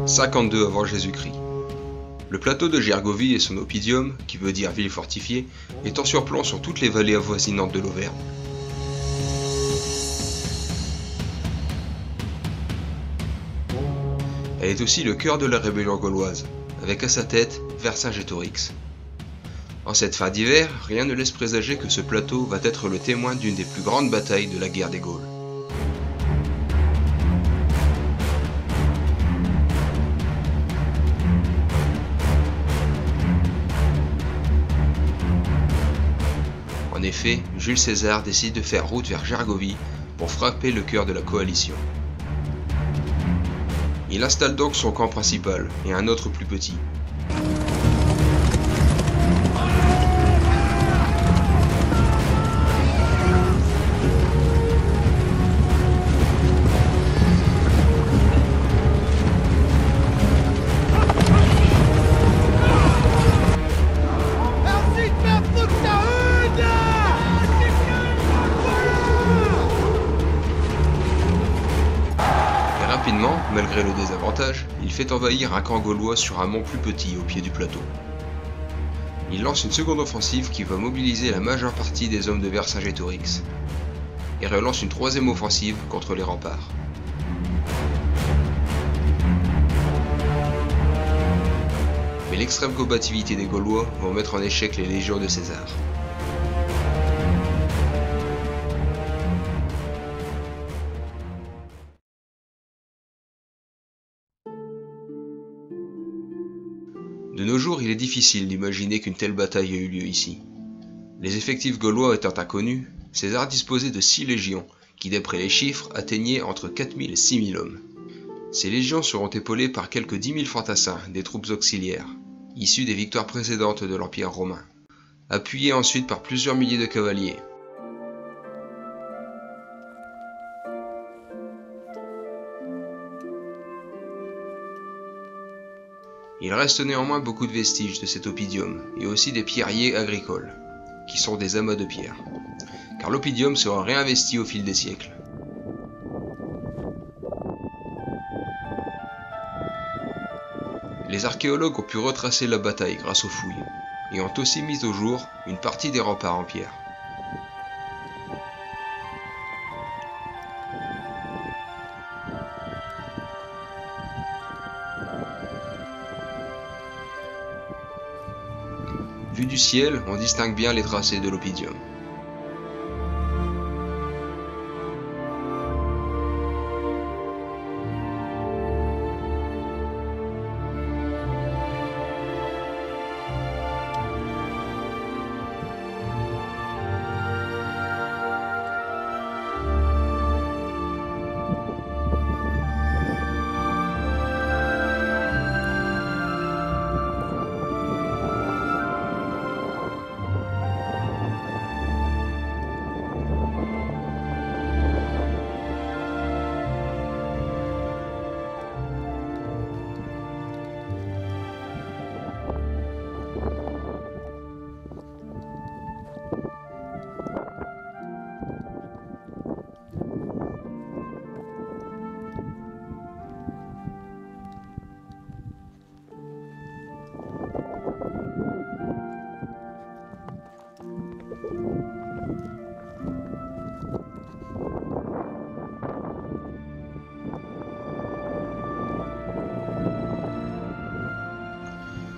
52 avant Jésus-Christ. Le plateau de Gergovie et son oppidum, qui veut dire ville fortifiée, est en surplomb sur toutes les vallées avoisinantes de l'Auvergne. Elle est aussi le cœur de la rébellion gauloise, avec à sa tête Vercingétorix. En cette fin d'hiver, rien ne laisse présager que ce plateau va être le témoin d'une des plus grandes batailles de la guerre des Gaules. En effet, Jules César décide de faire route vers Gergovie pour frapper le cœur de la coalition. Il installe donc son camp principal et un autre plus petit. Rapidement, malgré le désavantage, il fait envahir un camp gaulois sur un mont plus petit au pied du plateau. Il lance une seconde offensive qui va mobiliser la majeure partie des hommes de Vercingétorix, et relance une troisième offensive contre les remparts. Mais l'extrême combativité des Gaulois vont mettre en échec les légions de César. De nos jours, il est difficile d'imaginer qu'une telle bataille ait eu lieu ici. Les effectifs gaulois étant inconnus, César disposait de 6 légions, qui d'après les chiffres atteignaient entre 4000 et 6000 hommes. Ces légions seront épaulées par quelques 10 000 fantassins, des troupes auxiliaires, issues des victoires précédentes de l'Empire romain, appuyées ensuite par plusieurs milliers de cavaliers. Il reste néanmoins beaucoup de vestiges de cet oppidum, et aussi des pierriers agricoles, qui sont des amas de pierre, car l'oppidum sera réinvesti au fil des siècles. Les archéologues ont pu retracer la bataille grâce aux fouilles, et ont aussi mis au jour une partie des remparts en pierre. Vu du ciel, on distingue bien les tracés de l'oppidum.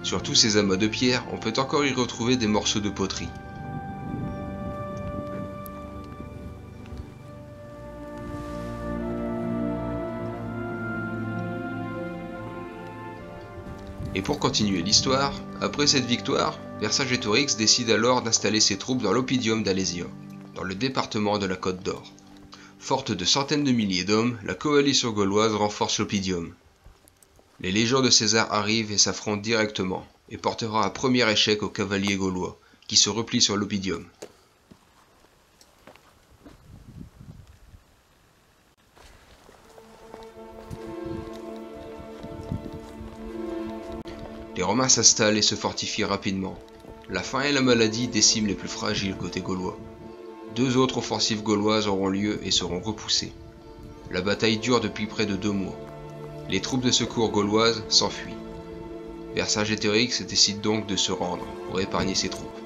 Sur tous ces amas de pierre, on peut encore y retrouver des morceaux de poterie. Et pour continuer l'histoire, après cette victoire, Vercingétorix décide alors d'installer ses troupes dans l'oppidum d'Alésia, dans le département de la Côte d'Or. Forte de centaines de milliers d'hommes, la coalition gauloise renforce l'oppidum. Les légions de César arrivent et s'affrontent directement, et portera un premier échec aux cavaliers gaulois, qui se replient sur l'oppidum. Les Romains s'installent et se fortifient rapidement. La faim et la maladie déciment les plus fragiles côté gaulois. 2 autres offensives gauloises auront lieu et seront repoussées. La bataille dure depuis près de 2 mois. Les troupes de secours gauloises s'enfuient. Vercingétorix décide donc de se rendre pour épargner ses troupes.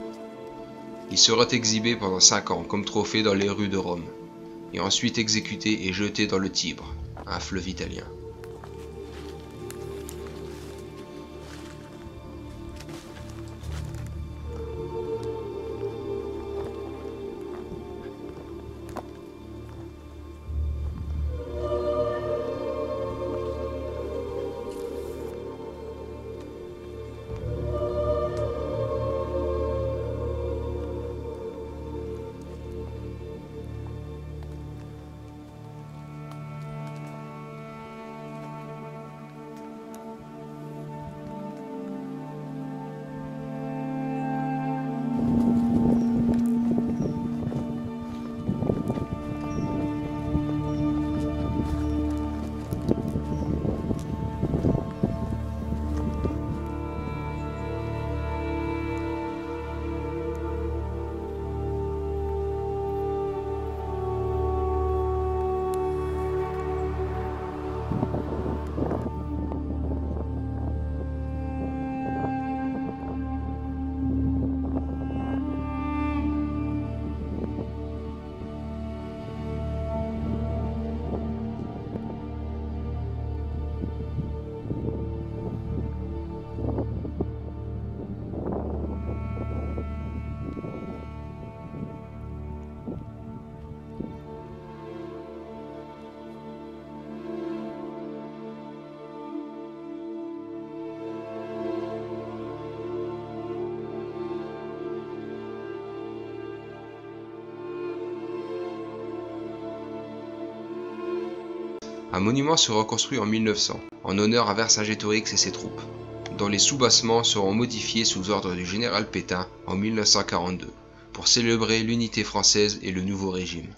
Il sera exhibé pendant 5 ans comme trophée dans les rues de Rome, et ensuite exécuté et jeté dans le Tibre, un fleuve italien. Un monument sera construit en 1900, en honneur à Vercingétorix et ses troupes, dont les soubassements seront modifiés sous ordre du général Pétain en 1942, pour célébrer l'unité française et le nouveau régime.